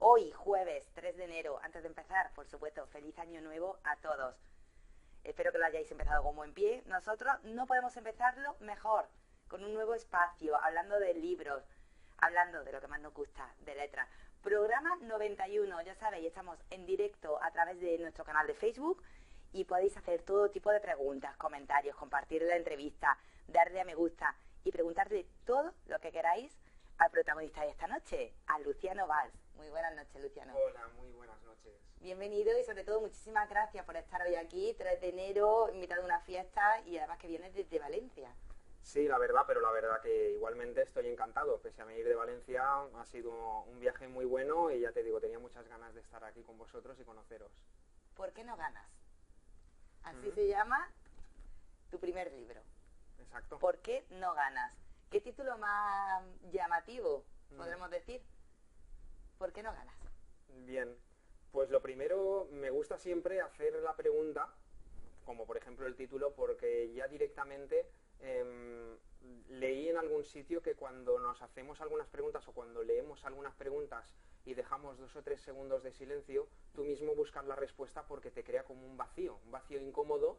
Hoy, jueves 3 de enero, antes de empezar, por supuesto, feliz año nuevo a todos. Espero que lo hayáis empezado como en pie. Nosotros no podemos empezarlo mejor, con un nuevo espacio, hablando de libros, hablando de lo que más nos gusta, de letras. Programa 91, ya sabéis, estamos en directo a través de nuestro canal de Facebook y podéis hacer todo tipo de preguntas, comentarios, compartir la entrevista, darle a me gusta y preguntarle todo lo que queráis al protagonista de esta noche, a Luciano Valls. Muy buenas noches, Luciano. Hola, muy buenas noches. Bienvenido y sobre todo muchísimas gracias por estar hoy aquí, 3 de enero, invitado a una fiesta y además que vienes desde Valencia. Sí, la verdad, pero la verdad que igualmente estoy encantado. Pese a venir de Valencia, ha sido un viaje muy bueno y ya te digo, tenía muchas ganas de estar aquí con vosotros y conoceros. ¿Por qué no ganas? Así se llama tu primer libro. Exacto. ¿Por qué no ganas? ¿Qué título más llamativo podremos decir? ¿Por qué no ganas? Bien, pues lo primero, me gusta siempre hacer la pregunta, como por ejemplo el título, porque ya directamente leí en algún sitio que cuando nos hacemos algunas preguntas o cuando leemos algunas preguntas y dejamos 2 o 3 segundos de silencio, tú mismo buscas la respuesta porque te crea como un vacío incómodo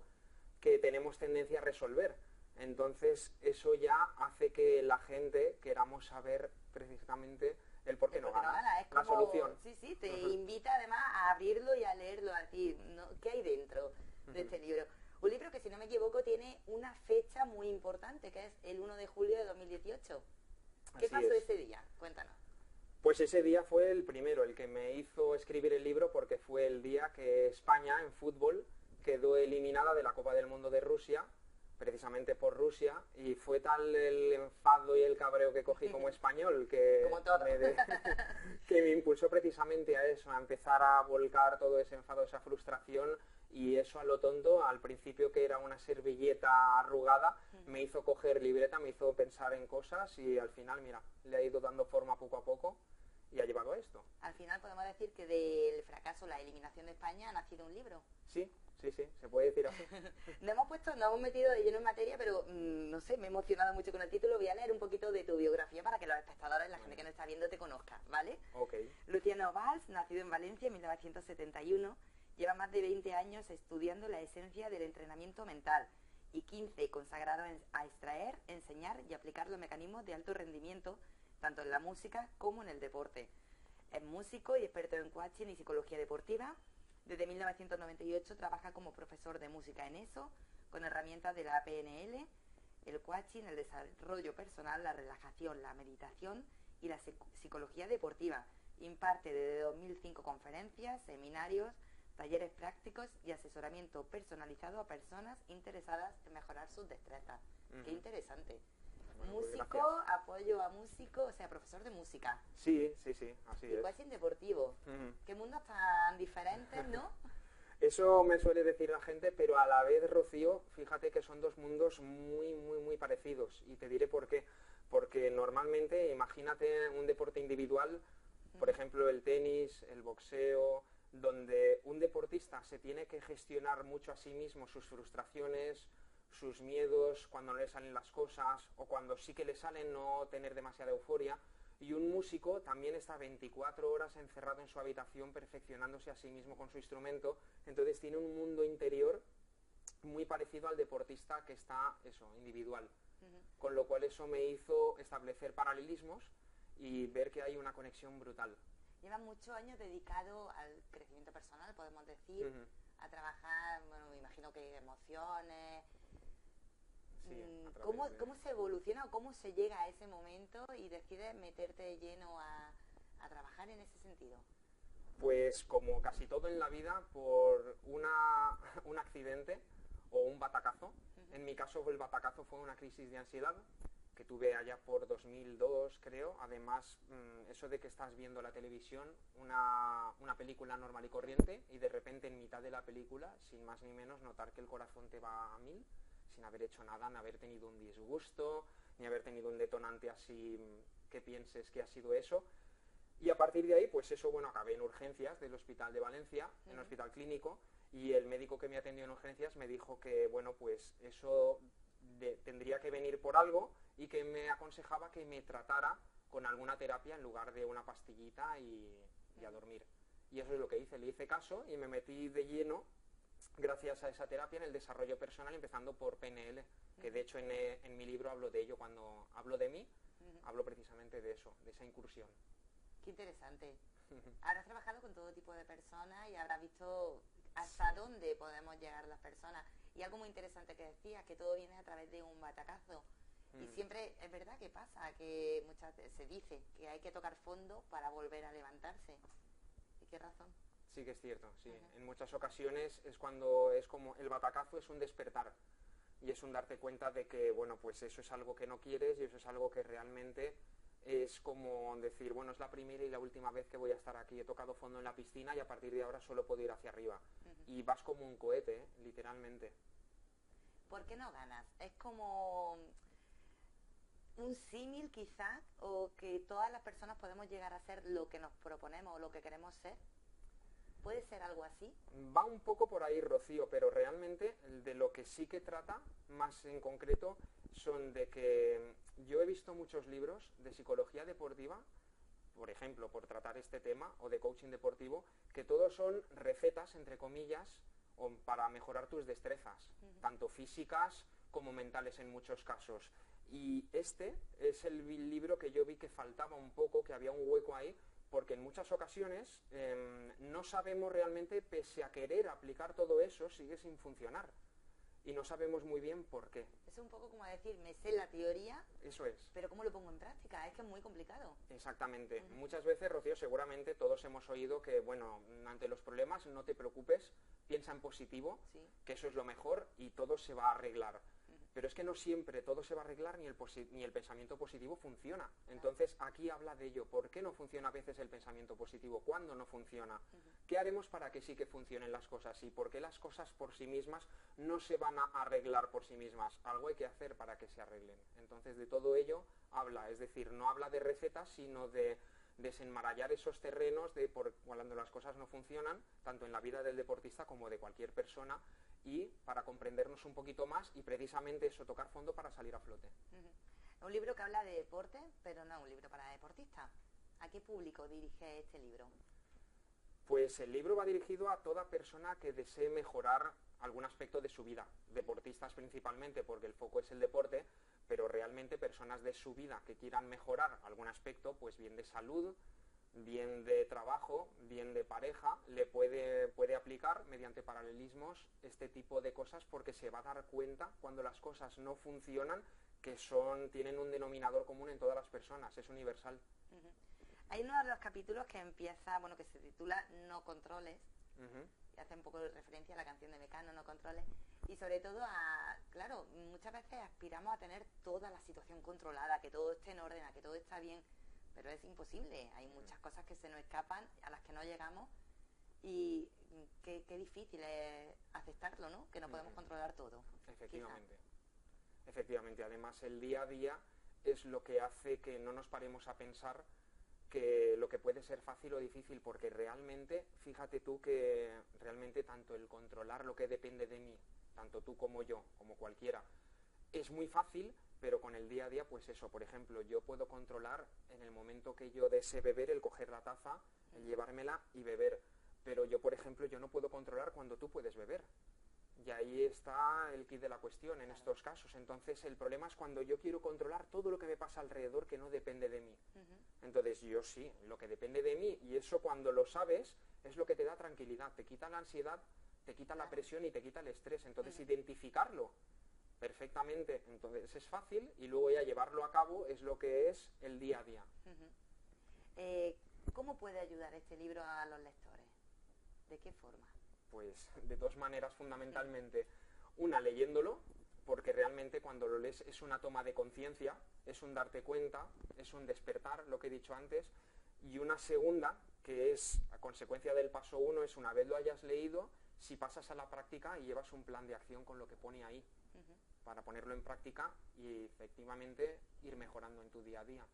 que tenemos tendencia a resolver. Entonces eso ya hace que la gente queramos saber precisamente el por qué no gana, es la como, solución. Sí, te invita además a abrirlo y a leerlo, a decir, ¿no? ¿Qué hay dentro de este libro? Un libro que, si no me equivoco, tiene una fecha muy importante, que es el 1 de julio de 2018. ¿Qué Así pasó es. ese día? Cuéntanos. Pues ese día fue el primero, el que me hizo escribir el libro, porque fue el día que España en fútbol quedó eliminada de la Copa del Mundo de Rusia, precisamente por Rusia, y fue tal el enfado y el cabreo que cogí como español que Como todo. que me impulsó precisamente a eso, a empezar a volcar todo ese enfado, esa frustración, y eso a lo tonto, al principio que era una servilleta arrugada, me hizo coger libreta, me hizo pensar en cosas y al final, mira, le ha ido dando forma poco a poco y ha llevado a esto. Al final podemos decir que del fracaso, la eliminación de España, ha nacido un libro. Sí, se puede decir así. Nos hemos metido de lleno en materia, pero no sé, me he emocionado mucho con el título. Voy a leer un poquito de tu biografía para que los espectadores, la gente que nos está viendo, te conozca, ¿vale? Ok. Luciano Valls, nacido en Valencia en 1971, lleva más de 20 años estudiando la esencia del entrenamiento mental y 15 consagrados a extraer, enseñar y aplicar los mecanismos de alto rendimiento, tanto en la música como en el deporte. Es músico y experto en coaching y psicología deportiva. Desde 1998 trabaja como profesor de música en ESO, con herramientas de la PNL, el coaching, el desarrollo personal, la relajación, la meditación y la psicología deportiva. Imparte desde 2005 conferencias, seminarios, talleres prácticos y asesoramiento personalizado a personas interesadas en mejorar sus destrezas. Qué interesante. Bueno, pues Músico, gracias. apoyo a músico, o sea, profesor de música. Sí, así Y es. coaching deportivo. Qué mundos tan diferentes, ¿no? Eso me suele decir la gente, pero a la vez, Rocío, fíjate que son dos mundos muy parecidos. Y te diré por qué. Porque normalmente, imagínate un deporte individual, por ejemplo el tenis, el boxeo, donde un deportista se tiene que gestionar mucho a sí mismo sus frustraciones, sus miedos, cuando no le salen las cosas, o cuando sí que le salen, no tener demasiada euforia. Y un músico también está 24 horas encerrado en su habitación perfeccionándose a sí mismo con su instrumento, entonces tiene un mundo interior muy parecido al deportista que está, individual. Con lo cual eso me hizo establecer paralelismos y ver que hay una conexión brutal. Lleva muchos años dedicado al crecimiento personal, podemos decir, a trabajar, bueno, me imagino que emociones. Sí, ¿Cómo se evoluciona o cómo se llega a ese momento y decides meterte de lleno a trabajar en ese sentido? Pues como casi todo en la vida, por un accidente o un batacazo. En mi caso el batacazo fue una crisis de ansiedad que tuve allá por 2002, creo. Además, eso de que estás viendo la televisión, una película normal y corriente, y de repente en mitad de la película, sin más ni menos, notar que el corazón te va a 1000, sin haber hecho nada, ni haber tenido un disgusto, ni haber tenido un detonante así que pienses que ha sido eso. Y a partir de ahí, pues eso, bueno, acabé en urgencias del Hospital de Valencia, en el hospital clínico, y el médico que me atendió en urgencias me dijo que, bueno, pues eso tendría que venir por algo y que me aconsejaba que me tratara con alguna terapia en lugar de una pastillita y y a dormir. Y eso es lo que hice, le hice caso y me metí de lleno, gracias a esa terapia, en el desarrollo personal, empezando por PNL, que de hecho en mi libro hablo de ello. Cuando hablo de mí, hablo precisamente de eso, de esa incursión. Qué interesante. Habrás trabajado con todo tipo de personas y habrás visto hasta dónde podemos llegar las personas. Y algo muy interesante que decías, que todo viene a través de un batacazo. Y siempre es verdad que pasa, que muchas veces se dice que hay que tocar fondo para volver a levantarse. ¿Y qué razón? Sí que es cierto, sí. En muchas ocasiones es cuando es como el batacazo es un despertar. Y es un darte cuenta de que, bueno, pues eso es algo que no quieres y eso es algo que realmente es como decir, bueno, es la primera y la última vez que voy a estar aquí. He tocado fondo en la piscina y a partir de ahora solo puedo ir hacia arriba. Y vas como un cohete, literalmente. ¿Por qué no ganas? Es como un símil quizás, o que todas las personas podemos llegar a ser lo que nos proponemos o lo que queremos ser. ¿Puede ser algo así? Va un poco por ahí, Rocío, pero realmente de lo que sí que trata, más en concreto, son de que yo he visto muchos libros de psicología deportiva, por ejemplo, por tratar este tema, o de coaching deportivo, que todos son recetas, entre comillas, para mejorar tus destrezas, tanto físicas como mentales en muchos casos. Y este es el libro que yo vi que faltaba un poco, que había un hueco ahí, porque en muchas ocasiones no sabemos realmente, pese a querer aplicar todo eso, sigue sin funcionar. Y no sabemos muy bien por qué. Es un poco como decir, me sé la teoría, eso es, pero ¿cómo lo pongo en práctica? Es que es muy complicado. Exactamente. Muchas veces, Rocío, seguramente todos hemos oído que, bueno, ante los problemas no te preocupes, piensa en positivo, que eso es lo mejor y todo se va a arreglar. Pero es que no siempre todo se va a arreglar ni el pensamiento positivo funciona. Entonces aquí habla de ello. ¿Por qué no funciona a veces el pensamiento positivo? ¿Cuándo no funciona? ¿Qué haremos para que sí que funcionen las cosas? ¿Y por qué las cosas por sí mismas no se van a arreglar por sí mismas? Algo hay que hacer para que se arreglen. Entonces de todo ello habla. Es decir, no habla de recetas, sino de desenmarañar esos terrenos de por cuando las cosas no funcionan, tanto en la vida del deportista como de cualquier persona, y para comprendernos un poquito más y precisamente eso, tocar fondo para salir a flote. Un libro que habla de deporte, pero no un libro para deportistas. ¿A qué público dirige este libro? Pues el libro va dirigido a toda persona que desee mejorar algún aspecto de su vida, deportistas principalmente, porque el foco es el deporte, pero realmente personas de su vida que quieran mejorar algún aspecto, pues bien de salud, bien de trabajo, bien de pareja, le puede aplicar mediante paralelismos este tipo de cosas, porque se va a dar cuenta cuando las cosas no funcionan, que tienen un denominador común en todas las personas, es universal. Hay uno de los capítulos que empieza, bueno, que se titula No controles, y hace un poco de referencia a la canción de Mecano, No controles, y sobre todo claro, muchas veces aspiramos a tener toda la situación controlada, que todo esté en orden, a que todo está bien, pero es imposible. Hay muchas cosas que se nos escapan, a las que no llegamos, y qué difícil es aceptarlo, ¿no? Que no podemos controlar todo. Efectivamente. Efectivamente, además el día a día es lo que hace que no nos paremos a pensar que lo que puede ser fácil o difícil, porque realmente, fíjate tú que realmente tanto el controlar lo que depende de mí, tanto tú como yo, como cualquiera, es muy fácil, pero con el día a día, pues eso, por ejemplo, yo puedo controlar en el momento que yo desee beber, el coger la taza, el llevármela y beber, pero yo, por ejemplo, yo no puedo controlar cuando tú puedes beber. Y ahí está el quid de la cuestión en estos casos. Entonces el problema es cuando yo quiero controlar todo lo que me pasa alrededor que no depende de mí. Entonces yo sí, lo que depende de mí, y eso cuando lo sabes es lo que te da tranquilidad, te quita la ansiedad, te quita la presión y te quita el estrés. Entonces identificarlo perfectamente, entonces es fácil, y luego ya llevarlo a cabo es lo que es el día a día. ¿Cómo puede ayudar este libro a los lectores? ¿De qué forma? Pues de dos maneras fundamentalmente. Una, leyéndolo, porque realmente cuando lo lees es una toma de conciencia, es un darte cuenta, es un despertar, lo que he dicho antes. Y una segunda, que es a consecuencia del paso 1, es una vez lo hayas leído, si pasas a la práctica y llevas un plan de acción con lo que pone ahí, para ponerlo en práctica y efectivamente ir mejorando en tu día a día.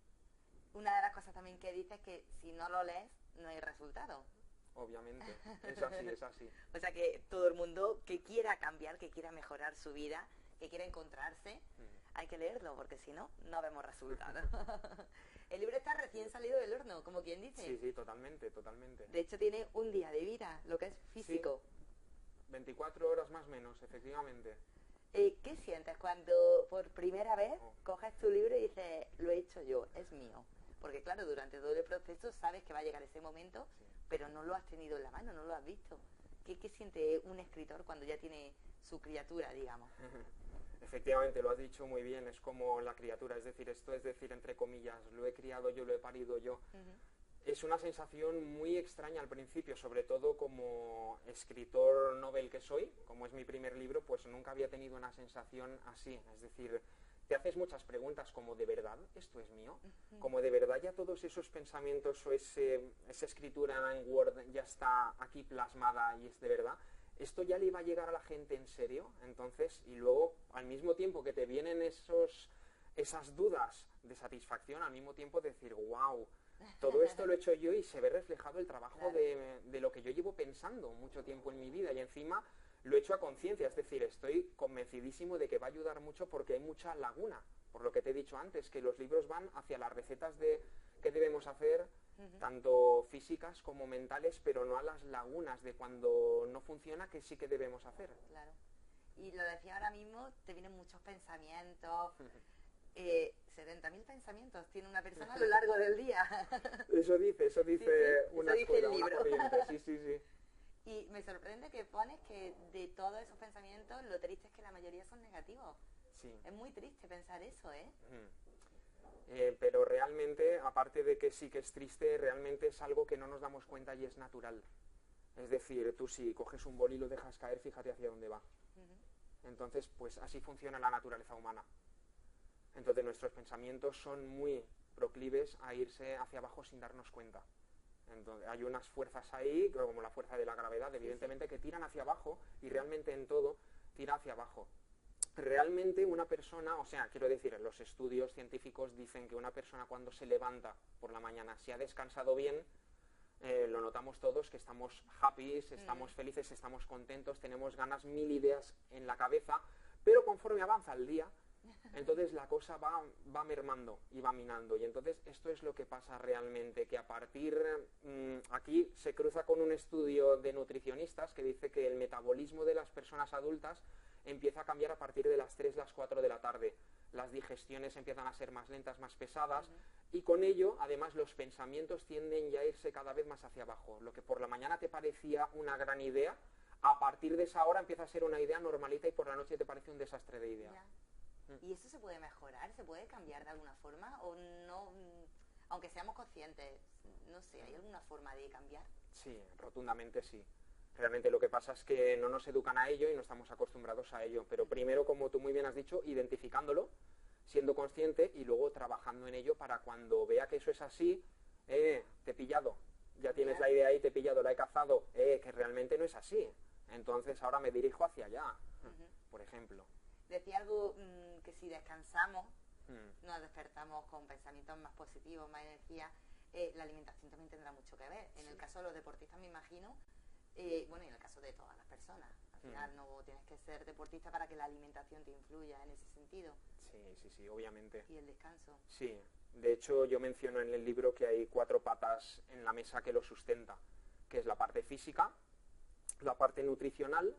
Una de las cosas también que dices es que si no lo lees, no hay resultado. Obviamente, es así, es así. O sea que todo el mundo que quiera cambiar, que quiera mejorar su vida, que quiera encontrarse, hay que leerlo, porque si no, no vemos resultados. El libro está recién salido del horno, como quien dice. Sí, sí, totalmente, totalmente. De hecho, tiene un día de vida, lo que es físico. Sí, 24 horas más o menos, efectivamente. ¿Qué sientes cuando por primera vez coges tu libro y dices, lo he hecho yo, es mío? Porque claro, durante todo el proceso sabes que va a llegar ese momento, Sí. pero no lo has tenido en la mano, no lo has visto. ¿Qué siente un escritor cuando ya tiene su criatura, digamos? Efectivamente, lo has dicho muy bien, es como la criatura, es decir, esto es decir, entre comillas, lo he criado yo, lo he parido yo. Es una sensación muy extraña al principio, sobre todo como escritor novel que soy, como es mi primer libro, pues nunca había tenido una sensación así, es decir, te haces muchas preguntas como ¿de verdad esto es mío? Como ¿de verdad ya todos esos pensamientos o esa escritura en Word ya está aquí plasmada y es de verdad? ¿Esto ya le iba a llegar a la gente en serio? Entonces, y luego, al mismo tiempo que te vienen esas dudas de satisfacción, al mismo tiempo decir, wow, todo esto lo he hecho yo y se ve reflejado el trabajo Claro. de lo que yo llevo pensando mucho tiempo en mi vida y encima lo he hecho a conciencia, es decir, estoy convencidísimo de que va a ayudar mucho porque hay mucha laguna, por lo que te he dicho antes, que los libros van hacia las recetas de qué debemos hacer, tanto físicas como mentales, pero no a las lagunas de cuando no funciona, que sí que debemos hacer. Claro. Y lo decía ahora mismo, te vienen muchos pensamientos. 70.000 pensamientos tiene una persona a lo largo del día. Eso dice Sí, una eso dice el escuela, una libro. corriente, sí, sí, sí. Y me sorprende que pones que de todos esos pensamientos, lo triste es que la mayoría son negativos. Sí. Es muy triste pensar eso, ¿eh? Pero realmente, aparte de que sí que es triste, realmente es algo que no nos damos cuenta y es natural. Es decir, tú si coges un boli y lo dejas caer, fíjate hacia dónde va. Entonces, pues así funciona la naturaleza humana. Entonces nuestros pensamientos son muy proclives a irse hacia abajo sin darnos cuenta. Entonces, hay unas fuerzas ahí, como la fuerza de la gravedad, evidentemente, que tiran hacia abajo y realmente en todo tira hacia abajo. Realmente una persona, o sea, quiero decir, los estudios científicos dicen que una persona cuando se levanta por la mañana, si ha descansado bien, lo notamos todos, que estamos happy, estamos felices, estamos contentos, tenemos ganas, 1000 ideas en la cabeza, pero conforme avanza el día, entonces la cosa va mermando y va minando. Y entonces esto es lo que pasa realmente, que a partir, aquí se cruza con un estudio de nutricionistas que dice que el metabolismo de las personas adultas empieza a cambiar a partir de las 3, las 4 de la tarde. Las digestiones empiezan a ser más lentas, más pesadas, y con ello, además, los pensamientos tienden ya a irse cada vez más hacia abajo. Lo que por la mañana te parecía una gran idea, a partir de esa hora empieza a ser una idea normalita y por la noche te parece un desastre de idea. ¿Y eso se puede mejorar? ¿Se puede cambiar de alguna forma? ¿O no? Aunque seamos conscientes, no sé, ¿hay alguna forma de cambiar? Sí, rotundamente sí. Realmente lo que pasa es que no nos educan a ello y no estamos acostumbrados a ello. Pero primero, como tú muy bien has dicho, identificándolo, siendo consciente y luego trabajando en ello para cuando vea que eso es así, te he pillado. Ya tienes la idea ahí, te he pillado, la he cazado, que realmente no es así. Entonces ahora me dirijo hacia allá, por ejemplo. Decía algo que si descansamos, nos despertamos con pensamientos más positivos, más energía, la alimentación también tendrá mucho que ver. En el caso de los deportistas, me imagino, bueno, y en el caso de todas las personas. Al final no tienes que ser deportista para que la alimentación te influya en ese sentido. Sí, obviamente. Y el descanso. Sí, de hecho yo menciono en el libro que hay 4 patas en la mesa que lo sustenta, que es la parte física, la parte nutricional,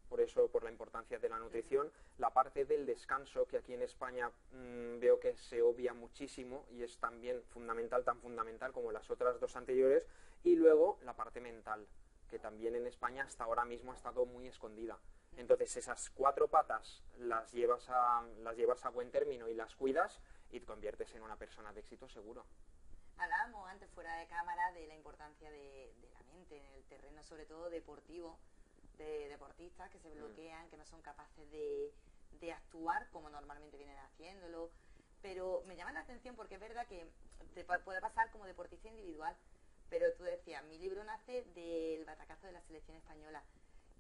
por eso, por la importancia de la nutrición, la parte del descanso, que aquí en España veo que se obvia muchísimo y es también fundamental, tan fundamental como las otras 2 anteriores, y luego la parte mental, que también en España hasta ahora mismo ha estado muy escondida. Entonces esas 4 patas las llevas a buen término y las cuidas y te conviertes en una persona de éxito seguro. Hablábamos antes fuera de cámara de la importancia de la mente en el terreno, sobre todo deportivo, de deportistas que se bloquean, que no son capaces de actuar como normalmente vienen haciéndolo. Pero me llama la atención porque es verdad que te puede pasar como deportista individual, pero tú decías, mi libro nace del batacazo de la selección española.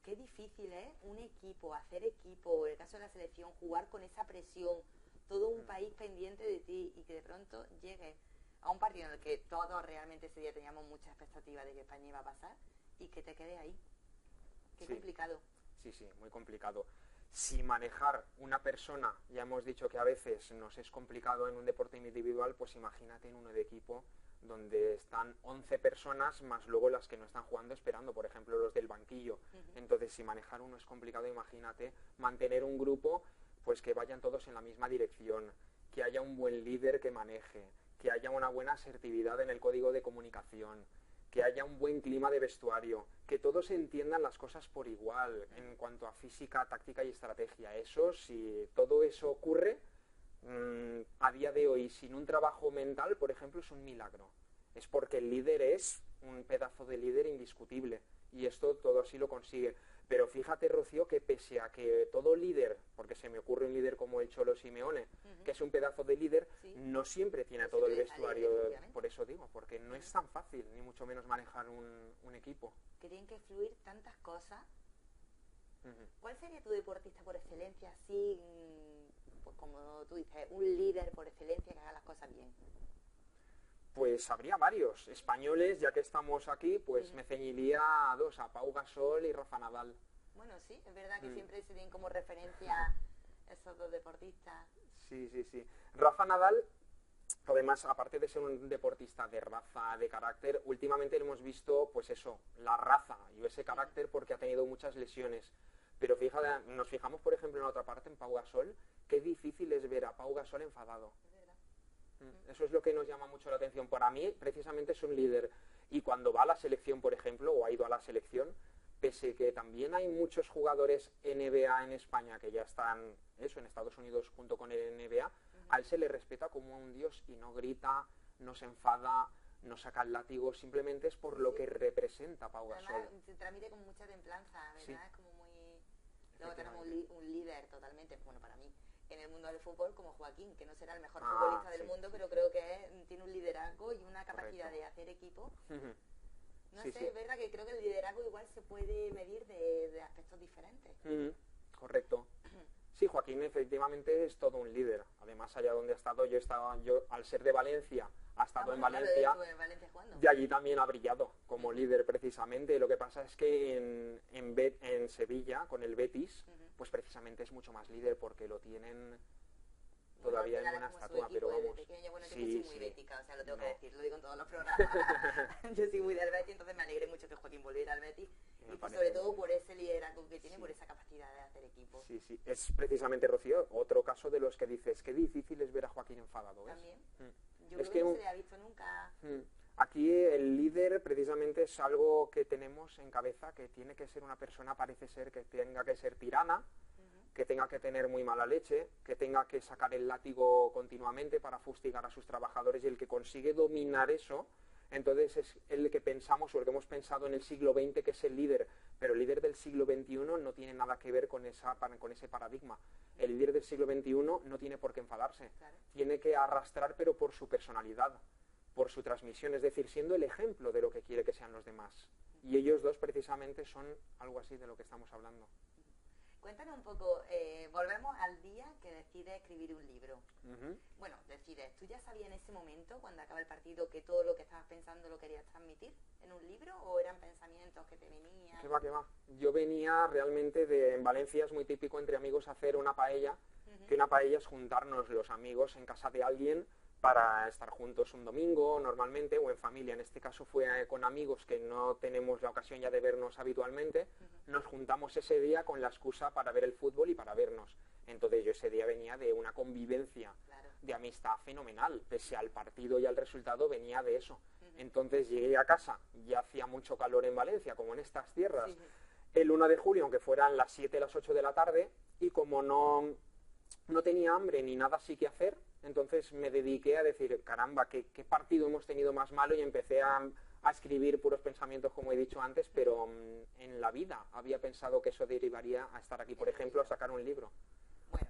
Qué difícil es un equipo, hacer equipo, en el caso de la selección, jugar con esa presión, todo un país pendiente de ti y que de pronto llegues a un partido en el que todos realmente ese día teníamos mucha expectativa de que España iba a pasar y que te quede ahí. Qué complicado. Sí, muy complicado. Si manejar una persona, ya hemos dicho que a veces nos es complicado en un deporte individual, pues imagínate en uno de equipo donde están 11 personas más luego las que no están jugando esperando, por ejemplo los del banquillo. Entonces, si manejar uno es complicado, imagínate mantener un grupo pues que vayan todos en la misma dirección, que haya un buen líder que maneje, que haya una buena asertividad en el código de comunicación, que haya un buen clima de vestuario, que todos entiendan las cosas por igual en cuanto a física, táctica y estrategia. Eso, si todo eso ocurre, a día de hoy, sin un trabajo mental, por ejemplo, es un milagro. Es porque el líder es un pedazo de líder indiscutible y esto todo así lo consigue. Pero fíjate, Rocío, que pese a que todo líder, porque se me ocurre un líder como el Cholo Simeone, que es un pedazo de líder, no siempre tiene todo el vestuario. Por eso digo, porque no es tan fácil, ni mucho menos manejar un equipo. Que tienen que fluir tantas cosas. ¿Cuál sería tu deportista por excelencia, así, pues como tú dices, un líder por excelencia que haga las cosas bien? Pues habría varios españoles, ya que estamos aquí, pues me ceñiría a dos, a Pau Gasol y Rafa Nadal. Bueno, sí, es verdad que siempre se tienen como referencia esos dos deportistas. Sí. Rafa Nadal, además, aparte de ser un deportista de raza, de carácter, últimamente lo hemos visto, pues eso, la raza y ese carácter porque ha tenido muchas lesiones. Pero fíjate, nos fijamos, por ejemplo, en otra parte, en Pau Gasol, qué difícil es ver a Pau Gasol enfadado. Eso es lo que nos llama mucho la atención. Para mí, precisamente, es un líder. Y cuando va a la selección, por ejemplo, o ha ido a la selección, pese que también hay muchos jugadores NBA en España que ya están, eso, en Estados Unidos junto con el NBA, a él se le respeta como a un dios y no grita, no se enfada, no saca el látigo, simplemente es por lo que representa Pau Gasol. Además, se transmite con mucha templanza, ¿verdad? Sí. Es como muy... Luego tenemos un líder totalmente, bueno, para mí, en el mundo del fútbol como Joaquín, que no será el mejor futbolista del mundo, pero creo que tiene un liderazgo y una capacidad de hacer equipo. No sé, es verdad que creo que el liderazgo igual se puede medir de aspectos diferentes. Correcto. Sí, Joaquín efectivamente es todo un líder. Además, allá donde ha estado, yo al ser de Valencia, ha estado en Valencia, y allí también ha brillado como líder precisamente. Lo que pasa es que en Sevilla, con el Betis, pues precisamente es mucho más líder porque lo tienen todavía en una estatua, pero vamos. Pequeña, bueno, yo soy muy bética, o sea, lo tengo que decir, lo digo en todos los programas. Yo soy muy del Betis, entonces me alegré mucho que Joaquín volviera al Betis, y pues sobre todo por ese liderazgo que tiene, por esa capacidad de hacer equipo. Sí, es precisamente, Rocío, otro caso de los que dices, qué difícil es ver a Joaquín enfadado, ¿ves? También. Yo creo que no se le ha visto nunca. Aquí el líder precisamente es algo que tenemos en cabeza, que tiene que ser una persona, parece ser que tenga que ser tirana, que tenga que tener muy mala leche, que tenga que sacar el látigo continuamente para fustigar a sus trabajadores, y el que consigue dominar eso, entonces es el que pensamos o el que hemos pensado en el siglo XX que es el líder, pero el líder del siglo XXI no tiene nada que ver con ese paradigma. El líder del siglo XXI no tiene por qué enfadarse, tiene que arrastrar, pero por su personalidad, por su transmisión, es decir, siendo el ejemplo de lo que quiere que sean los demás. Y ellos dos precisamente son algo así de lo que estamos hablando. Cuéntanos un poco, volvemos al día que decides escribir un libro. Bueno, decides, ¿tú ya sabías en ese momento, cuando acaba el partido, que todo lo que estabas pensando lo querías transmitir en un libro, o eran pensamientos que te venían? ¿Qué va? Yo venía realmente en Valencia es muy típico entre amigos hacer una paella, que una paella es juntarnos los amigos en casa de alguien para estar juntos un domingo normalmente, o en familia. En este caso fue con amigos que no tenemos la ocasión ya de vernos habitualmente. Nos juntamos ese día con la excusa para ver el fútbol y para vernos. Entonces yo ese día venía de una convivencia de amistad fenomenal, pese al partido y al resultado venía de eso. Entonces llegué a casa, ya hacía mucho calor en Valencia, como en estas tierras, el 1 de julio, aunque fueran las 7, las 8 de la tarde, y como no tenía hambre ni nada así que hacer, entonces me dediqué a decir, caramba, ¿qué partido hemos tenido más malo? Y empecé a escribir puros pensamientos, como he dicho antes, pero en la vida había pensado que eso derivaría a estar aquí, por ejemplo, a sacar un libro. Bueno,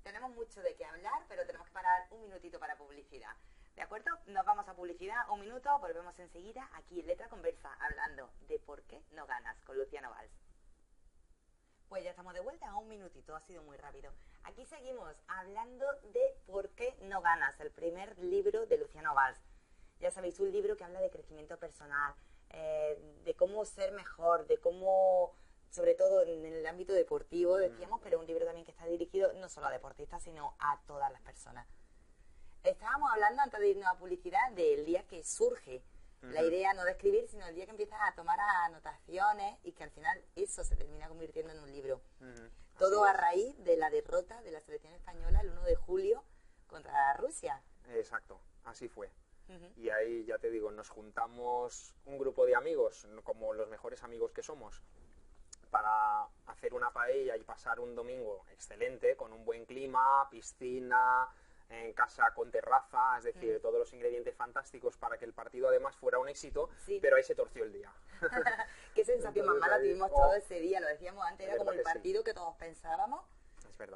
tenemos mucho de qué hablar, pero tenemos que parar un minutito para publicidad. ¿De acuerdo? Nos vamos a publicidad, un minuto, volvemos enseguida aquí en Letra Conversa, hablando de por qué no ganas con Luciano Valls. Pues ya estamos de vuelta, un minutito, ha sido muy rápido. Aquí seguimos hablando de Por qué no ganas, el primer libro de Luciano Valls. Ya sabéis, un libro que habla de crecimiento personal, de cómo ser mejor, de cómo sobre todo en el ámbito deportivo, decíamos, pero un libro también que está dirigido no solo a deportistas, sino a todas las personas. Estábamos hablando, antes de irnos a publicidad, del día que surge la idea, no de escribir, sino el día que empiezas a tomar anotaciones y que al final eso se termina convirtiendo en un libro. Todo a raíz de la derrota de la selección española el 1 de julio contra Rusia. Exacto, así fue. Y ahí, ya te digo, nos juntamos un grupo de amigos, como los mejores amigos que somos, para hacer una paella y pasar un domingo excelente, con un buen clima, piscina, en casa con terraza, es decir, todos los ingredientes fantásticos para que el partido además fuera un éxito, pero ahí se torció el día. Qué sensación más mala tuvimos todo ese día, lo decíamos antes, era como el partido que todos pensábamos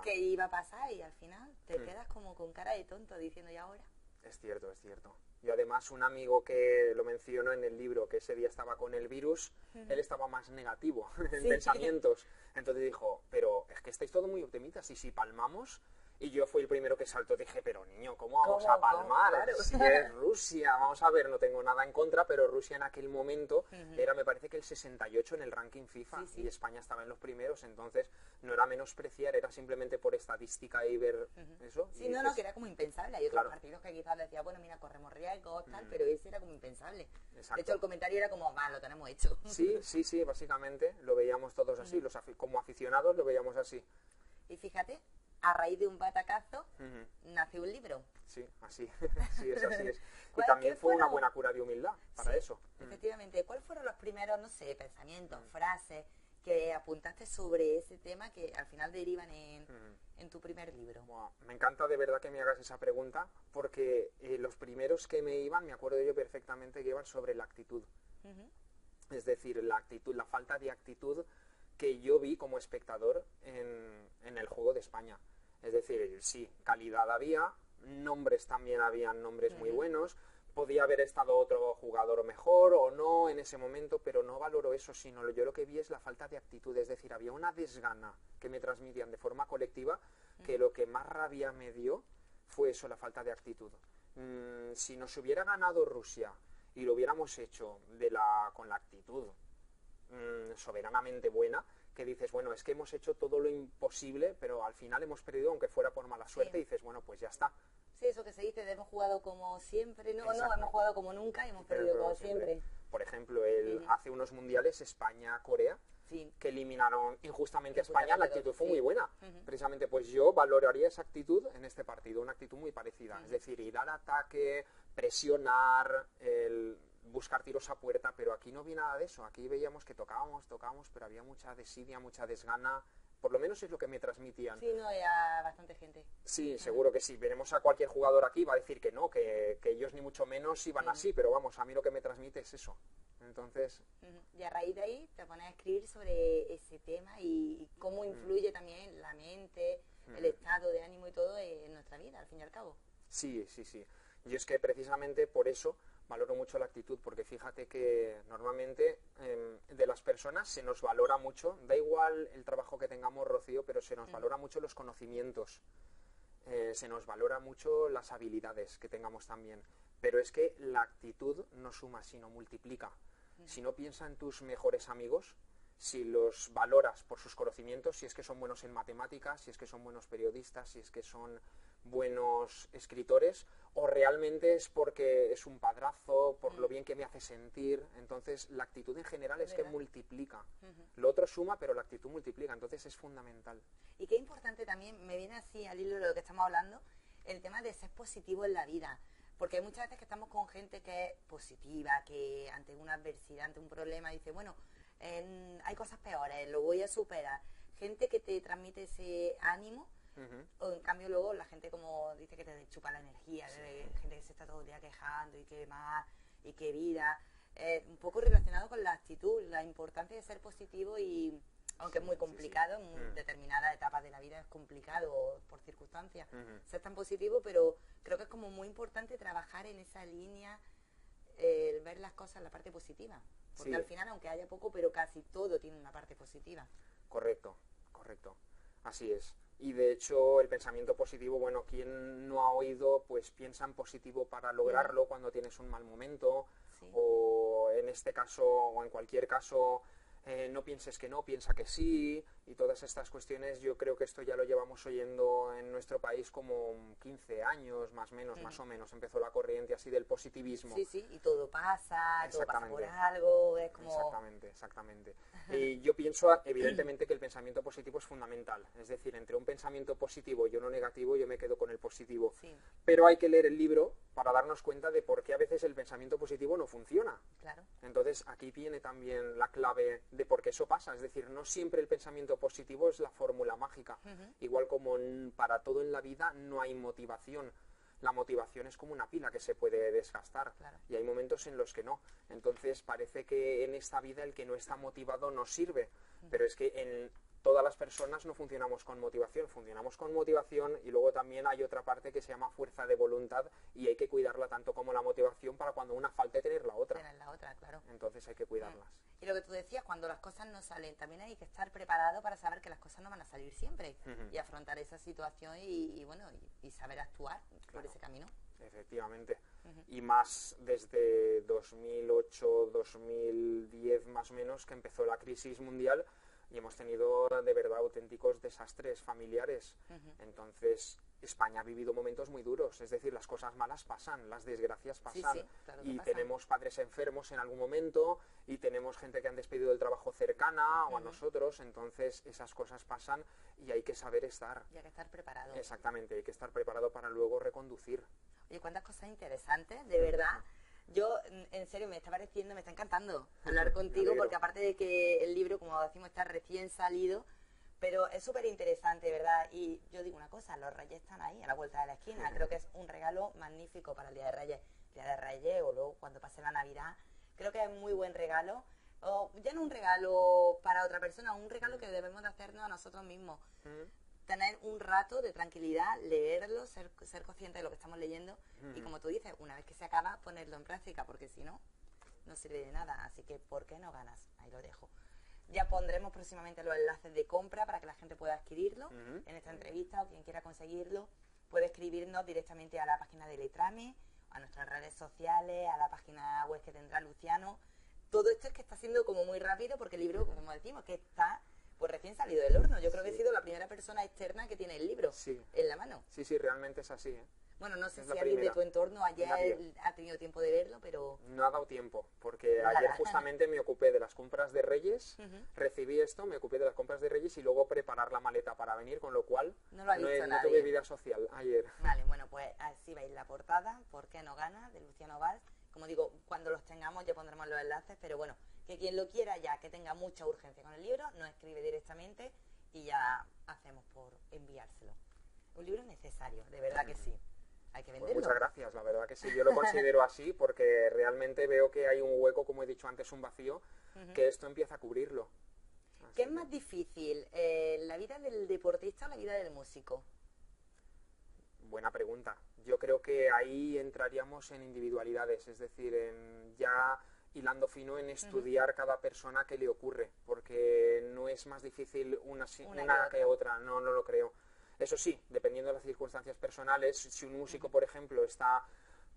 que iba a pasar y al final te quedas como con cara de tonto diciendo, ¿y ahora? Es cierto, es cierto. Y además un amigo que lo mencionó en el libro, que ese día estaba con el virus, él estaba más negativo en pensamientos. Entonces dijo, pero es que estáis todos muy optimistas y si palmamos... Y yo fui el primero que saltó, dije, pero niño, ¿cómo vamos a palmar? Claro. Si es Rusia, vamos a ver, no tengo nada en contra, pero Rusia en aquel momento era, me parece que el 68 en el ranking FIFA, y España estaba en los primeros, entonces no era menospreciar, era simplemente por estadística y ver eso. Sí, y no, que era como impensable. Hay otros partidos que quizás decía, bueno, mira, corremos riesgos, tal, pero ese era como impensable. Exacto. De hecho, el comentario era como, va, lo tenemos hecho. Sí, básicamente, lo veíamos todos así, como aficionados lo veíamos así. Y fíjate, a raíz de un batacazo, nace un libro. Sí, así es. Y también fue una buena cura de humildad para eso. Efectivamente. ¿Cuáles fueron los primeros, no sé, pensamientos, frases que apuntaste sobre ese tema que al final derivan en tu primer libro? Wow, me encanta de verdad que me hagas esa pregunta, porque los primeros que me iban, me acuerdo yo perfectamente que iban sobre la actitud. Es decir, la actitud, la falta de actitud que yo vi como espectador en el juego de España. Es decir, sí, calidad había, nombres también habían, nombres muy buenos, podía haber estado otro jugador mejor o no en ese momento, pero no valoro eso, sino yo lo que vi es la falta de actitud, es decir, había una desgana que me transmitían de forma colectiva, que lo que más rabia me dio fue eso, la falta de actitud. Si nos hubiera ganado Rusia y lo hubiéramos hecho con la actitud soberanamente buena, que dices, bueno, es que hemos hecho todo lo imposible, pero al final hemos perdido, aunque fuera por mala suerte, y dices, bueno, pues ya está. Sí, eso que se dice de hemos jugado como siempre, no, hemos jugado como nunca y hemos perdido como siempre. Por ejemplo, hace unos mundiales España-Corea, que eliminaron injustamente a España, la actitud fue muy buena. Precisamente, pues yo valoraría esa actitud en este partido, una actitud muy parecida. Es decir, ir al ataque, presionar, buscar tiros a puerta, pero aquí no vi nada de eso. Aquí veíamos que tocábamos, pero había mucha desidia, mucha desgana. Por lo menos es lo que me transmitían. Sí, no, había bastante gente. Sí, seguro que sí. Veremos a cualquier jugador aquí, va a decir que no, que ellos ni mucho menos iban así, pero vamos, a mí lo que me transmite es eso. Entonces... Y a raíz de ahí te pones a escribir sobre ese tema y cómo influye también la mente, el estado de ánimo y todo en nuestra vida, al fin y al cabo. Sí. Y es que precisamente por eso valoro mucho la actitud, porque fíjate que normalmente de las personas se nos valora mucho, da igual el trabajo que tengamos, Rocío, pero se nos valora mucho los conocimientos, se nos valora mucho las habilidades que tengamos también, pero es que la actitud no suma, sino multiplica. Si no, piensa en tus mejores amigos, si los valoras por sus conocimientos, si es que son buenos en matemáticas, si es que son buenos periodistas, si es que son buenos escritores, o realmente es porque es un padrazo, por lo bien que me hace sentir. Entonces la actitud en general es que multiplica. Lo otro suma, pero la actitud multiplica, entonces es fundamental. Y qué importante también, me viene así al hilo de lo que estamos hablando, el tema de ser positivo en la vida. Porque hay muchas veces que estamos con gente que es positiva, que ante una adversidad, ante un problema, dice, bueno, hay cosas peores, lo voy a superar. Gente que te transmite ese ánimo, o en cambio luego la gente como dice que te chupa la energía, gente que se está todo el día quejando y que más, y que vida. Un poco relacionado con la actitud, la importancia de ser positivo y... Aunque es muy complicado, en determinadas etapas de la vida es complicado por circunstancias ser tan positivo, pero creo que es como muy importante trabajar en esa línea, el ver las cosas, la parte positiva. Porque al final, aunque haya poco, pero casi todo tiene una parte positiva. Correcto. Así es. Y de hecho, el pensamiento positivo, bueno, quien no ha oído, pues piensa en positivo para lograrlo cuando tienes un mal momento, o en este caso, o en cualquier caso, no pienses que no, piensa que sí, y todas estas cuestiones. Yo creo que esto ya lo llevamos oyendo en nuestro país como 15 años, más o menos, empezó la corriente así del positivismo. Sí, sí, y todo pasa por algo, es como... Exactamente. Y yo pienso, evidentemente, que el pensamiento positivo es fundamental, es decir, entre un pensamiento positivo y uno negativo, yo me quedo con el positivo. Sí. Pero hay que leer el libro para darnos cuenta de por qué a veces el pensamiento positivo no funciona. Claro. Entonces, aquí viene también la clave de por qué eso pasa. Es decir, no siempre el pensamiento positivo es la fórmula mágica. Igual como para todo en la vida no hay motivación. La motivación es como una pila que se puede desgastar. Claro. Y hay momentos en los que no. Entonces, parece que en esta vida el que no está motivado no sirve. Pero es que en todas las personas no funcionamos con motivación, funcionamos con motivación, y luego también hay otra parte que se llama fuerza de voluntad, y hay que cuidarla tanto como la motivación para cuando una falte tener la otra. Tener la otra, claro. Entonces hay que cuidarlas. Y lo que tú decías, cuando las cosas no salen, también hay que estar preparado para saber que las cosas no van a salir siempre, y afrontar esa situación y saber actuar por ese camino. Efectivamente. Y más desde 2008, 2010 más o menos, que empezó la crisis mundial, y hemos tenido de verdad auténticos desastres familiares. Entonces, España ha vivido momentos muy duros, es decir, las cosas malas pasan, las desgracias pasan, sí, claro que y pasan. tenemos padres enfermos en algún momento, y tenemos gente que han despedido del trabajo cercana o a nosotros. Entonces esas cosas pasan y hay que saber estar. Y hay que estar preparado. Exactamente, hay que estar preparado para luego reconducir. Oye, cuántas cosas interesantes, de verdad. Yo, en serio, me está encantando hablar contigo, porque aparte de que el libro, como decimos, está recién salido, pero es súper interesante, ¿verdad? Y yo digo una cosa, los Reyes están ahí, a la vuelta de la esquina. Creo que es un regalo magnífico para el Día de Reyes. Día de Reyes, o luego cuando pase la Navidad, creo que es muy buen regalo. O ya no un regalo para otra persona, un regalo que debemos de hacernos a nosotros mismos. Tener un rato de tranquilidad, leerlo, ser consciente de lo que estamos leyendo, y como tú dices, una vez que se acaba, ponerlo en práctica, porque si no, no sirve de nada. Así que, ¿por qué no ganas? Ahí lo dejo. Ya pondremos próximamente los enlaces de compra para que la gente pueda adquirirlo en esta entrevista, o quien quiera conseguirlo puede escribirnos directamente a la página de Letrame, a nuestras redes sociales, a la página web que tendrá Luciano. Todo esto es que está siendo como muy rápido, porque el libro, como decimos, que está pues recién salido del horno. Yo creo que he sido la primera persona externa que tiene el libro en la mano. Sí, realmente es así, ¿eh? Bueno, no sé si alguien de tu entorno ayer ha tenido tiempo de verlo, pero... No ha dado tiempo, porque ayer justamente me ocupé de las compras de Reyes, recibí esto, me ocupé de las compras de Reyes y luego preparar la maleta para venir, con lo cual no tuve vida social ayer. Vale, bueno, pues así veis la portada, ¿Por qué no gana?, de Luciano Valls. Como digo, cuando los tengamos ya pondremos los enlaces, pero bueno, que quien lo quiera ya, que tenga mucha urgencia con el libro, nos escribe directamente y ya hacemos por enviárselo. Un libro necesario, de verdad que sí. Hay que venderlo. Pues muchas gracias, la verdad que sí, yo lo considero así, porque realmente veo que hay un hueco, como he dicho antes, un vacío, que esto empieza a cubrirlo. ¿Qué es más difícil, la vida del deportista o la vida del músico? Buena pregunta. Yo creo que ahí entraríamos en individualidades, es decir, en ya hilando fino en estudiar cada persona que le ocurre, porque no es más difícil una que otra, no lo creo. Eso sí, dependiendo de las circunstancias personales, si un músico, por ejemplo, está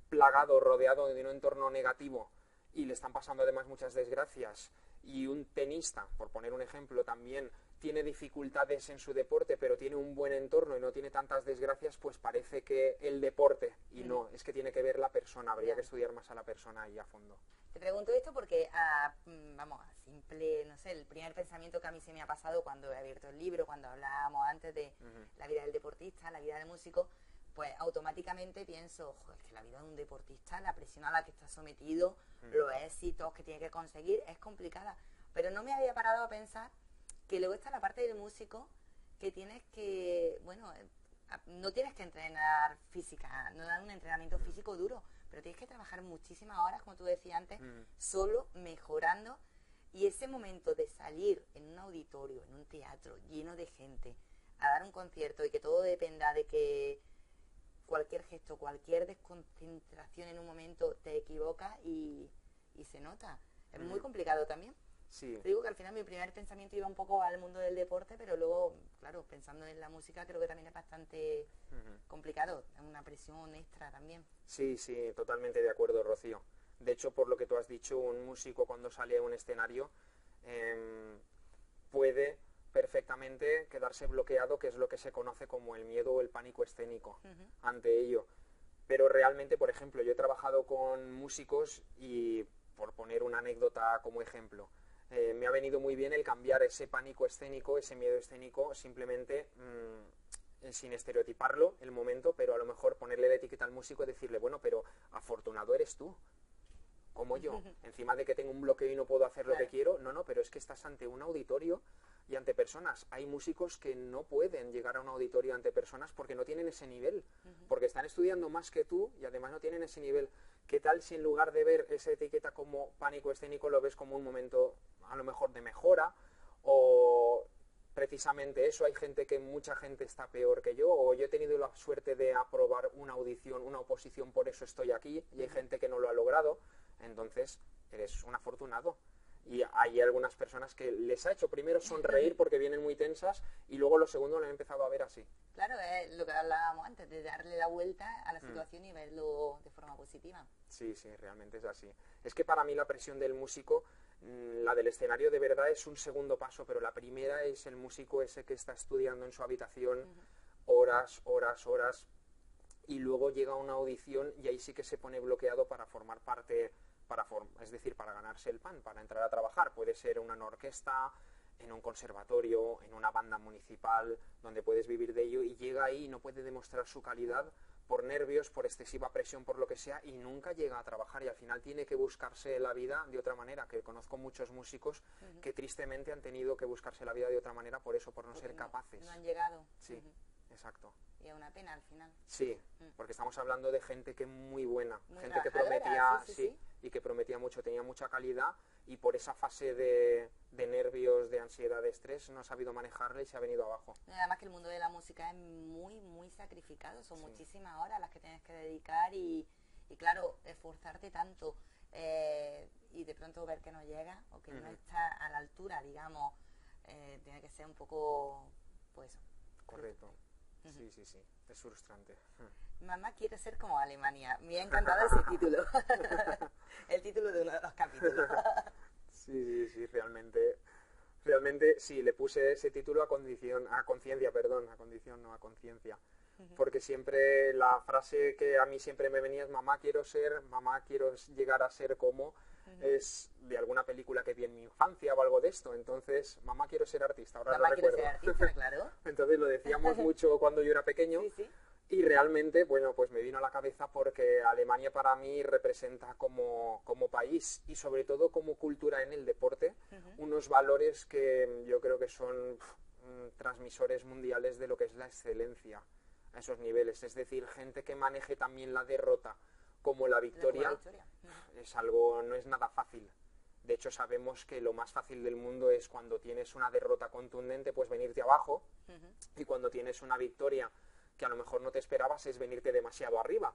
plagado, rodeado de un entorno negativo y le están pasando además muchas desgracias, y un tenista, por poner un ejemplo, también tiene dificultades en su deporte, pero tiene un buen entorno y no tiene tantas desgracias, pues parece que el deporte, y no, es que tiene que ver la persona, habría que estudiar más a la persona y a fondo. Te pregunto esto porque, vamos, a simple, no sé, el primer pensamiento que a mí se me ha pasado cuando he abierto el libro, cuando hablábamos antes de la vida del deportista, la vida del músico, pues automáticamente pienso, joder, es que la vida de un deportista, la presión a la que está sometido, los éxitos que tiene que conseguir, es complicada. Pero no me había parado a pensar que luego está la parte del músico, que tienes que, bueno, no tienes que entrenar física, no dan un entrenamiento físico duro, pero tienes que trabajar muchísimas horas, como tú decías antes, solo mejorando. Y ese momento de salir en un auditorio, en un teatro lleno de gente, a dar un concierto y que todo dependa de que cualquier gesto, cualquier desconcentración en un momento te equivocas y se nota. Es muy complicado también. Sí. Te digo que al final mi primer pensamiento iba un poco al mundo del deporte, pero luego, claro, pensando en la música, creo que también es bastante complicado, es una presión extra también. Sí, totalmente de acuerdo, Rocío. De hecho, por lo que tú has dicho, un músico cuando sale a un escenario puede perfectamente quedarse bloqueado, que es lo que se conoce como el miedo o el pánico escénico ante ello. Pero realmente, por ejemplo, yo he trabajado con músicos y, por poner una anécdota como ejemplo, me ha venido muy bien el cambiar ese pánico escénico, ese miedo escénico, simplemente sin estereotiparlo el momento, pero a lo mejor ponerle la etiqueta al músico y decirle, bueno, pero afortunado eres tú, como yo, encima de que tengo un bloqueo y no puedo hacer lo que quiero, no, pero es que estás ante un auditorio y ante personas. Hay músicos que no pueden llegar a un auditorio ante personas porque no tienen ese nivel, porque están estudiando más que tú y además no tienen ese nivel. ¿Qué tal si en lugar de ver esa etiqueta como pánico escénico lo ves como un momento a lo mejor de mejora? O precisamente eso, hay gente que mucha gente está peor que yo, o yo he tenido la suerte de aprobar una audición, una oposición, por eso estoy aquí, y hay gente que no lo ha logrado. Entonces eres un afortunado. Y hay algunas personas que les ha hecho primero sonreír porque vienen muy tensas y luego lo segundo lo han empezado a ver así. Claro, es lo que hablábamos antes, de darle la vuelta a la situación y verlo de forma positiva. Sí, realmente es así. Es que para mí la presión del músico, la del escenario de verdad es un segundo paso, pero la primera es el músico ese que está estudiando en su habitación horas, y luego llega una audición y ahí sí que se pone bloqueado para formar parte, es decir, para ganarse el pan, para entrar a trabajar. Puede ser en una orquesta, en un conservatorio, en una banda municipal, donde puedes vivir de ello, y llega ahí y no puede demostrar su calidad por nervios, por excesiva presión, por lo que sea, y nunca llega a trabajar, y al final tiene que buscarse la vida de otra manera, que conozco muchos músicos que tristemente han tenido que buscarse la vida de otra manera por eso, por no ser capaces. No han llegado. Sí, exacto. Y es una pena al final. Sí, porque estamos hablando de gente que muy buena, muy gente que prometía, y que prometía mucho, tenía mucha calidad, y por esa fase de nervios, de ansiedad, de estrés, no ha sabido manejarla y se ha venido abajo. Además que el mundo de la música es muy sacrificado, son muchísimas horas las que tienes que dedicar y claro, esforzarte tanto y de pronto ver que no llega o que no está a la altura, digamos, tiene que ser un poco, pues... Correcto. Sí, es frustrante. Mamá quiere ser como Alemania. Me ha encantado ese título. El título de uno de los capítulos. Sí, realmente sí, le puse ese título a condición, a conciencia, no a conciencia. Porque siempre la frase que a mí siempre me venía es mamá quiero llegar a ser como, es de alguna película que vi en mi infancia o algo de esto. Entonces, mamá quiero ser artista, ahora mamá lo recuerdo. Quiero ser artista, claro. Entonces lo decíamos mucho cuando yo era pequeño. Sí. Y realmente, bueno, pues me vino a la cabeza porque Alemania para mí representa como país y sobre todo como cultura en el deporte unos valores que yo creo que son transmisores mundiales de lo que es la excelencia a esos niveles. Es decir, gente que maneje también la derrota como la victoria, es algo, no es nada fácil. De hecho, sabemos que lo más fácil del mundo es cuando tienes una derrota contundente, pues venirte abajo, y cuando tienes una victoria que a lo mejor no te esperabas es venirte demasiado arriba.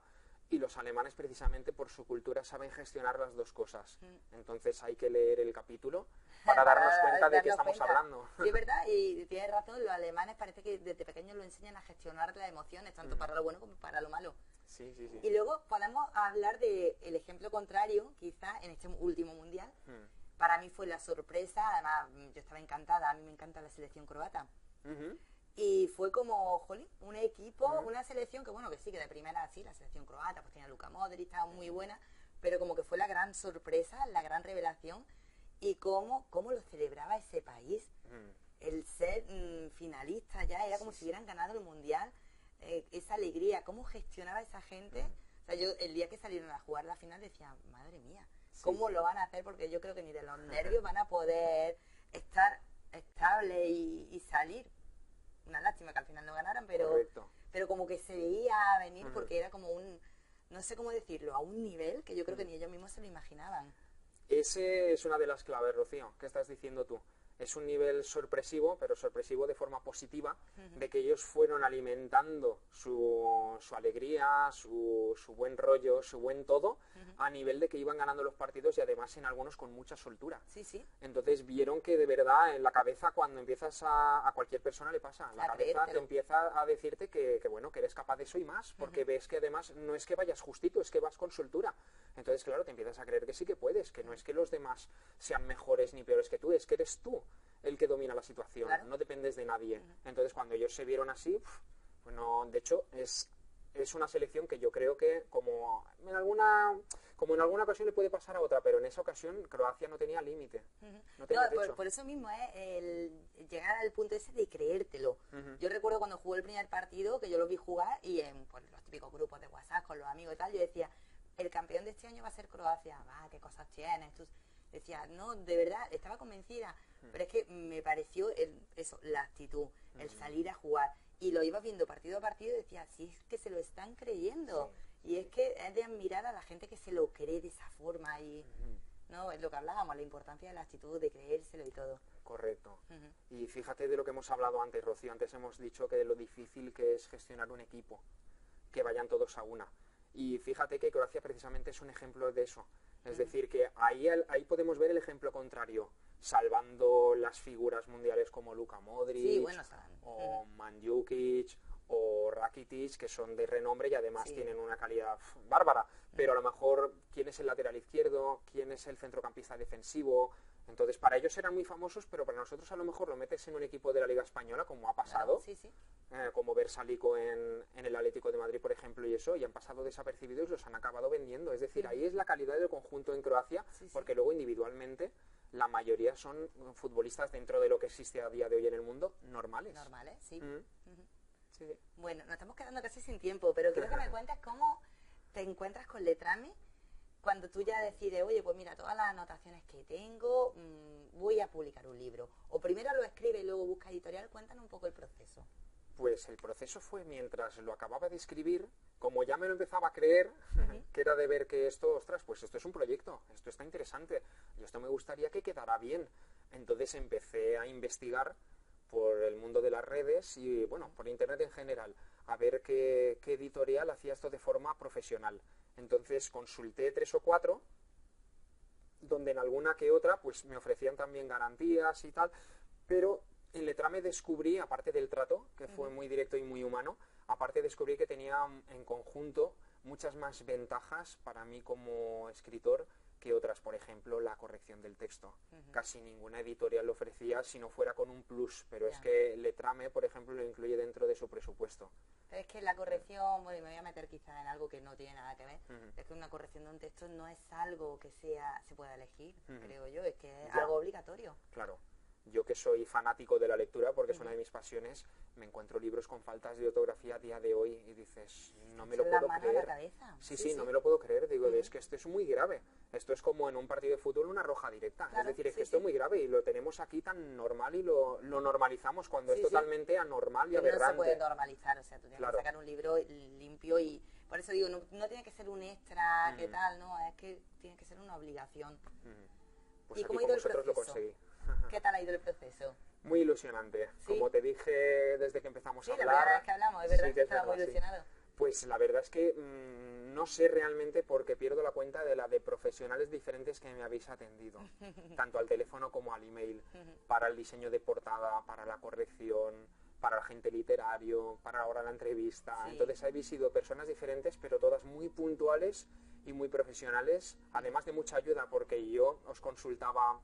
Y los alemanes, precisamente por su cultura, saben gestionar las dos cosas. Entonces hay que leer el capítulo para darnos cuenta de qué estamos hablando. Sí, es verdad, y tienes razón, los alemanes parece que desde pequeños lo enseñan a gestionar las emociones, tanto para lo bueno como para lo malo. Sí. Y luego podemos hablar del ejemplo contrario, quizá en este último mundial. Para mí fue la sorpresa, además yo estaba encantada, a mí me encanta la selección croata. Y fue como, jolín, un equipo, una selección que bueno, que sí, que de primera sí, la selección croata, pues tenía Luka Modric, estaba muy buena, pero como que fue la gran sorpresa, la gran revelación, y cómo lo celebraba ese país. El ser finalista ya, era como si hubieran ganado el mundial, esa alegría, cómo gestionaba esa gente. O sea, yo el día que salieron a jugar la final decía, madre mía, ¿cómo lo van a hacer? Porque yo creo que ni de los nervios van a poder estar estable y salir. Una lástima que al final no ganaran, pero como que se veía venir porque era como no sé cómo decirlo, a un nivel que yo creo que ni ellos mismos se lo imaginaban. Ese es una de las claves, Rocío, que estás diciendo tú. es un nivel sorpresivo, pero sorpresivo de forma positiva, de que ellos fueron alimentando su alegría, su buen rollo, su buen todo, a nivel de que iban ganando los partidos y además en algunos con mucha soltura. Sí, sí. Entonces vieron que de verdad en la cabeza, cuando empiezas a cualquier persona le pasa, la cabeza te empieza a decirte que bueno, que eres capaz de eso y más, porque ves que además no es que vayas justito, es que vas con soltura. Entonces, claro, te empiezas a creer que sí que puedes, que no es que los demás sean mejores ni peores que tú, es que eres tú el que domina la situación, claro. No dependes de nadie. Entonces, cuando ellos se vieron así, bueno, de hecho, es una selección que yo creo que como en alguna ocasión le puede pasar a otra, pero en esa ocasión Croacia no tenía límite. No tenía techo. Por eso mismo es el llegar al punto ese de creértelo. Yo recuerdo cuando jugó el primer partido, que yo lo vi jugar y en pues, los típicos grupos de WhatsApp con los amigos y tal, yo decía, el campeón de este año va a ser Croacia. ¿Qué cosas tienes? Tú decía, no, de verdad, estaba convencida, pero es que me pareció la actitud, el salir a jugar, y lo ibas viendo partido a partido y decía, sí, es que se lo están creyendo, y es que es de admirar a la gente que se lo cree de esa forma, y no es lo que hablábamos, la importancia de la actitud, de creérselo y todo. Correcto. Y fíjate de lo que hemos hablado antes, Rocío, antes hemos dicho que de lo difícil que es gestionar un equipo, que vayan todos a una. Y fíjate que Croacia precisamente es un ejemplo de eso. Es decir, que ahí podemos ver el ejemplo contrario, salvando las figuras mundiales como Luka Modric, o Mandzukic, o Rakitic, que son de renombre y además tienen una calidad bárbara. Pero a lo mejor, ¿quién es el lateral izquierdo? ¿Quién es el centrocampista defensivo? Entonces, para ellos eran muy famosos, pero para nosotros a lo mejor lo metes en un equipo de la Liga Española, como ha pasado, como Versalico en el Atlético de Madrid, por ejemplo, y eso, y han pasado desapercibidos y los han acabado vendiendo. Es decir, ahí es la calidad del conjunto en Croacia, porque luego individualmente la mayoría son futbolistas dentro de lo que existe a día de hoy en el mundo, normales. Normales, sí. Bueno, nos estamos quedando casi sin tiempo, pero quiero que me cuentes cómo te encuentras con Letrame cuando tú ya decides, oye, pues mira, todas las anotaciones que tengo, voy a publicar un libro. O primero lo escribe y luego busca editorial. Cuéntanos un poco el proceso. Pues el proceso fue mientras lo acababa de escribir, como ya me lo empezaba a creer, que era de ver que esto, ostras, pues esto es un proyecto, esto está interesante, y esto me gustaría que quedara bien. Entonces empecé a investigar por el mundo de las redes y, bueno, por internet en general, a ver qué editorial hacía esto de forma profesional. Entonces consulté 3 o 4, donde en alguna que otra pues me ofrecían también garantías y tal, pero en Letrame descubrí, aparte del trato, que fue muy directo y muy humano, aparte descubrí que tenía en conjunto muchas más ventajas para mí como escritor que otras, por ejemplo, la corrección del texto. Casi ninguna editorial lo ofrecía si no fuera con un plus, pero es que Letrame, por ejemplo, lo incluye dentro de su presupuesto. Pero es que la corrección, bueno, me voy a meter quizá en algo que no tiene nada que ver, es que una corrección de un texto no es algo que se pueda elegir, creo yo, es que es algo obligatorio. Claro. Yo que soy fanático de la lectura, porque es una de mis pasiones, me encuentro libros con faltas de ortografía a día de hoy y dices, no me lo puedo creer. Sí, no me lo puedo creer. Digo, es que esto es muy grave. Esto es como en un partido de fútbol una roja directa. Claro, es decir, es que esto es muy grave y lo tenemos aquí tan normal y lo normalizamos cuando es totalmente anormal y aberrante. No se puede normalizar, o sea, tú tienes que sacar un libro limpio y por eso digo, no tiene que ser un extra, ¿qué tal? No, es que tiene que ser una obligación. Pues ¿y cómo ha ido el proceso? Lo conseguí. ¿Qué tal ha ido el proceso? Muy ilusionante. Como te dije desde que empezamos a hablar. Sí, la verdad es que hablamos, es verdad que estaba muy ilusionado. Pues la verdad es que no sé realmente porque pierdo la cuenta de la de profesionales diferentes que me habéis atendido, tanto al teléfono como al email, para el diseño de portada, para la corrección, para el agente literario, para ahora la entrevista. Entonces habéis sido personas diferentes, pero todas muy puntuales y muy profesionales, además de mucha ayuda, porque yo os consultaba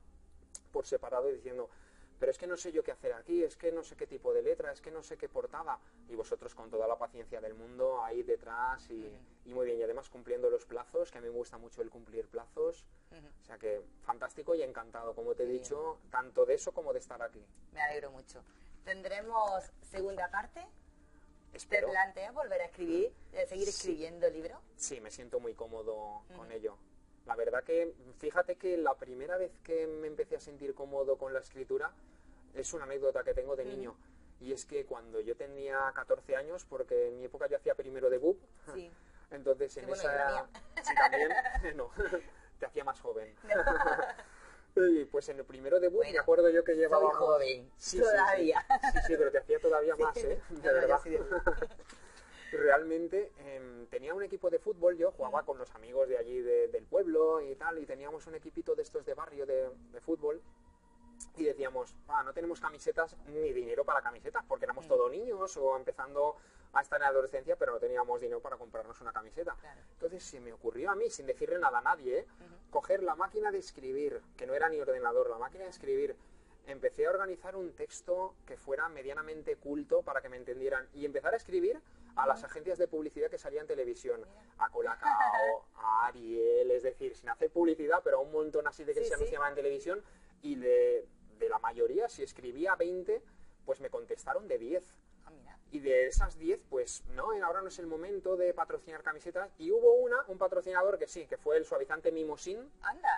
por separado diciendo, pero es que no sé yo qué hacer aquí, es que no sé qué tipo de letra, es que no sé qué portada, y vosotros con toda la paciencia del mundo ahí detrás y muy bien, y además cumpliendo los plazos, que a mí me gusta mucho el cumplir plazos, o sea que fantástico y encantado, como te he dicho, tanto de eso como de estar aquí. Me alegro mucho. ¿Tendremos segunda parte? Espero. ¿Te planteas volver a escribir, seguir escribiendo libros? Sí, me siento muy cómodo con ello. La verdad que, fíjate que la primera vez que me empecé a sentir cómodo con la escritura es una anécdota que tengo de niño. Y es que cuando yo tenía 14 años, porque en mi época yo hacía primero de BUP, entonces en esa... Sí, también, no, te hacía más joven. Y pues en el primero debut Bueno, me acuerdo yo que llevaba... Soy joven, Sí, todavía. Sí, pero te hacía todavía más, ¿eh? De No, yo verdad. sí de- Realmente tenía un equipo de fútbol, yo jugaba con los amigos de allí del pueblo y tal, y teníamos un equipito de estos de barrio de fútbol, y decíamos, no tenemos camisetas ni dinero para camisetas, porque éramos todos niños o empezando a estar en la adolescencia, pero no teníamos dinero para comprarnos una camiseta. Claro. Entonces se me ocurrió a mí, sin decirle nada a nadie, coger la máquina de escribir, que no era ni ordenador, la máquina de escribir. Empecé a organizar un texto que fuera medianamente culto para que me entendieran y empezar a escribir a las agencias de publicidad que salían en televisión, a Colacao, a Ariel, es decir, sin hacer publicidad, pero a un montón así de que Sí, se sí. anunciaban en televisión, y de la mayoría, si escribía 20, pues me contestaron de 10. Ah, mira. Y de esas 10, pues no, ahora no es el momento de patrocinar camisetas. Y hubo un patrocinador que sí, que fue el suavizante Mimosín, Anda.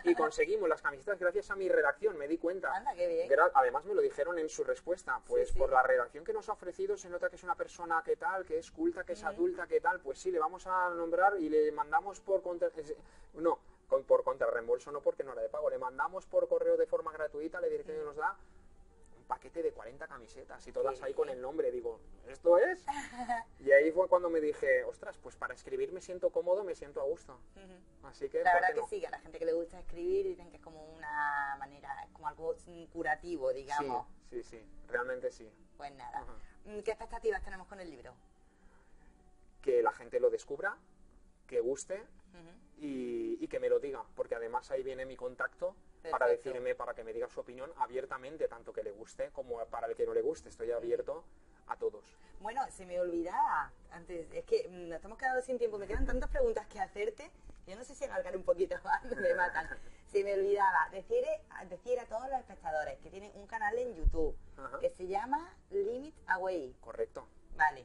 y conseguimos las camisetas gracias a mi redacción, me di cuenta. Anda, qué bien. Además me lo dijeron en su respuesta, pues Sí, sí. por la redacción que nos ha ofrecido se nota que es una persona que tal, que es culta, que es adulta, que tal, pues sí, le vamos a nombrar y le mandamos por por contrarreembolso, no, porque no era de pago, le mandamos por correo de forma gratuita, le diré que nos da un paquete de 40 camisetas y todas Qué ahí con bien. el nombre. Digo, ¿esto es? Y ahí fue cuando me dije, ostras, pues para escribir me siento cómodo, me siento a gusto. Así que, La ¿por verdad qué que no? sí, que a la gente que le gusta escribir dicen que es como una manera, es como algo curativo, digamos. Sí, realmente sí. Pues nada. Ajá. ¿Qué expectativas tenemos con el libro? Que la gente lo descubra, que guste Ujú. y que me lo diga, porque además ahí viene mi contacto para Perfecto. decirme, para que me diga su opinión abiertamente, tanto que le guste como para el que no le guste. Estoy abierto a todos. Bueno, se me olvidaba antes, es que nos estamos quedando sin tiempo, me quedan tantas preguntas que hacerte, yo no sé si alargar un poquito más, me matan. Se me olvidaba decir a todos los espectadores que tienen un canal en YouTube Ajá. que se llama Limit Away. Correcto. Vale.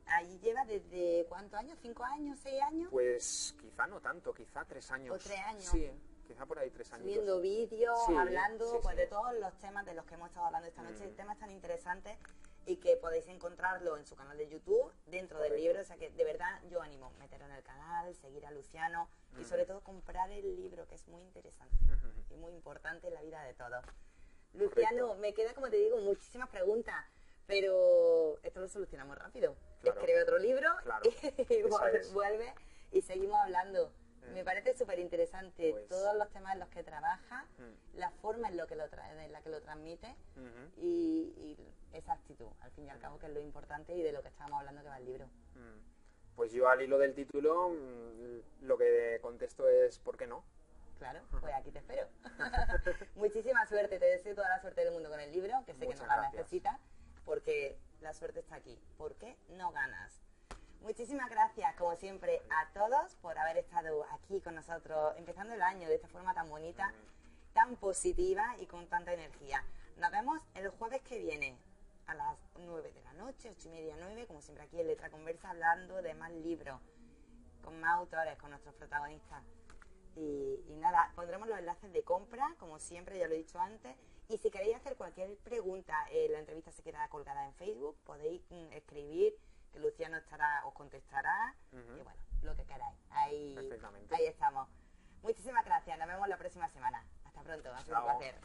Ahí lleva desde ¿cuántos años? ¿5 años? ¿6 años? Pues quizá no tanto, quizá 3 años. ¿O 3 años? Sí, quizá por ahí 3 años. Subiendo vídeos, Sí, hablando sí, pues, sí. de todos los temas de los que hemos estado hablando esta noche, temas tan interesantes y que podéis encontrarlo en su canal de YouTube, dentro del Correcto. libro, o sea que de verdad yo animo meterlo en el canal, seguir a Luciano y sobre todo comprar el libro, que es muy interesante y muy importante en la vida de todos. Luciano, Correcto. me queda, como te digo, muchísimas preguntas, pero esto lo solucionamos rápido. Claro. Escribe otro libro Claro. y Esa es. vuelve y seguimos hablando. Me parece súper interesante Pues- todos los temas en los que trabaja, la forma en la que lo transmite y esa actitud, al fin y al cabo, que es lo importante y de lo que estábamos hablando que va el libro. Pues yo al hilo del título lo que contesto es ¿por qué no? Claro, pues aquí te espero. Muchísima suerte, te deseo toda la suerte del mundo con el libro, que sé que Muchas no la gracias. necesitas, porque la suerte está aquí. ¿Por qué no ganas? Muchísimas gracias, como siempre, a todos por haber estado aquí con nosotros, empezando el año de esta forma tan bonita, tan positiva y con tanta energía. Nos vemos el jueves que viene a las 9 de la noche, 8:30, 9, como siempre aquí en Letra Conversa, hablando de más libros, con más autores, con nuestros protagonistas. Y nada, pondremos los enlaces de compra, como siempre, ya lo he dicho antes. Y si queréis hacer cualquier pregunta, la entrevista se queda colgada en Facebook, podéis escribir, que Luciano os contestará, y bueno, lo que queráis. Perfectamente. Ahí estamos. Muchísimas gracias, nos vemos la próxima semana. Hasta pronto, ha sido un Chao. placer.